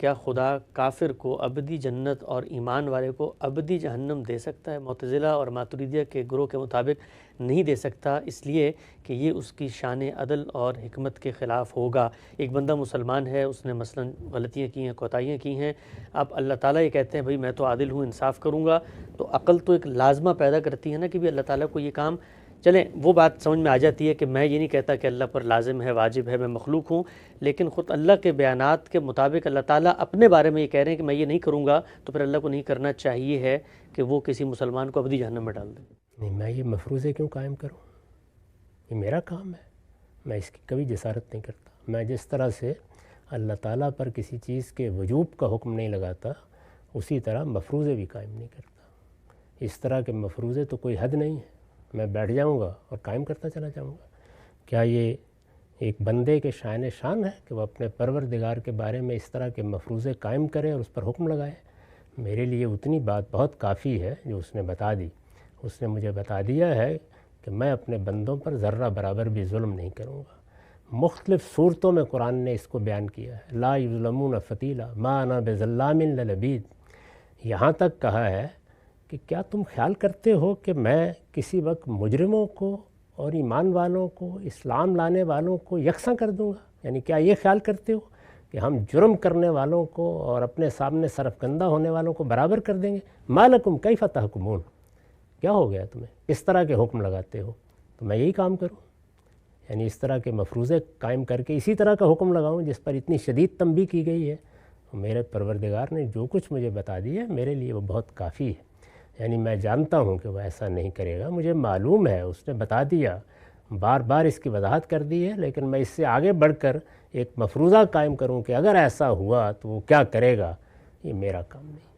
کیا خدا کافر کو ابدی جنت اور ایمان والے کو ابدی جہنم دے سکتا ہے؟ معتزلہ اور ماتریدیہ کے گروہ کے مطابق نہیں دے سکتا، اس لیے کہ یہ اس کی شان عدل اور حکمت کے خلاف ہوگا۔ ایک بندہ مسلمان ہے، اس نے مثلا غلطیاں کی ہیں، کوتاہیاں کی ہیں، اب اللہ تعالیٰ یہ کہتے ہیں بھئی میں تو عادل ہوں، انصاف کروں گا، تو عقل تو ایک لازمہ پیدا کرتی ہے نا کہ بھی اللہ تعالیٰ کو یہ کام، چلیں وہ بات سمجھ میں آ جاتی ہے کہ میں یہ نہیں کہتا کہ اللہ پر لازم ہے، واجب ہے، میں مخلوق ہوں، لیکن خود اللہ کے بیانات کے مطابق اللہ تعالیٰ اپنے بارے میں یہ کہہ رہے ہیں کہ میں یہ نہیں کروں گا، تو پھر اللہ کو نہیں کرنا چاہیے ہے کہ وہ کسی مسلمان کو ابدی جہنم میں ڈال دے۔ نہیں، میں یہ مفروضے کیوں قائم کروں؟ یہ میرا کام ہے، میں اس کی کبھی جسارت نہیں کرتا۔ میں جس طرح سے اللہ تعالیٰ پر کسی چیز کے وجوب کا حکم نہیں لگاتا، اسی طرح مفروضے بھی قائم نہیں کرتا۔ اس طرح کے مفروضے تو کوئی حد نہیں ہے، میں بیٹھ جاؤں گا اور قائم کرتا چلا جاؤں گا۔ کیا یہ ایک بندے کے شان ہے کہ وہ اپنے پروردگار کے بارے میں اس طرح کے مفروضے قائم کرے اور اس پر حکم لگائے؟ میرے لیے اتنی بات بہت کافی ہے جو اس نے بتا دی۔ اس نے مجھے بتا دیا ہے کہ میں اپنے بندوں پر ذرہ برابر بھی ظلم نہیں کروں گا۔ مختلف صورتوں میں قرآن نے اس کو بیان کیا ہے، لا یظلمون فتیلا ما انا بظلام للعبید، یہاں تک کہا ہے کہ کیا تم خیال کرتے ہو کہ میں کسی وقت مجرموں کو اور ایمان والوں کو، اسلام لانے والوں کو یکساں کر دوں گا؟ یعنی کیا یہ خیال کرتے ہو کہ ہم جرم کرنے والوں کو اور اپنے سامنے سرفکندہ ہونے والوں کو برابر کر دیں گے؟ ما لکم کیف تحکمون، کیا ہو گیا تمہیں، اس طرح کے حکم لگاتے ہو؟ تو میں یہی کام کروں، یعنی اس طرح کے مفروضے قائم کر کے اسی طرح کا حکم لگاؤں جس پر اتنی شدید تنبیہ کی گئی ہے۔ میرے پروردگار نے جو کچھ مجھے بتا دیا ہے میرے لیے وہ بہت کافی ہے۔ یعنی میں جانتا ہوں کہ وہ ایسا نہیں کرے گا، مجھے معلوم ہے، اس نے بتا دیا، بار بار اس کی وضاحت کر دی ہے، لیکن میں اس سے آگے بڑھ کر ایک مفروضہ قائم کروں کہ اگر ایسا ہوا تو وہ کیا کرے گا، یہ میرا کام نہیں۔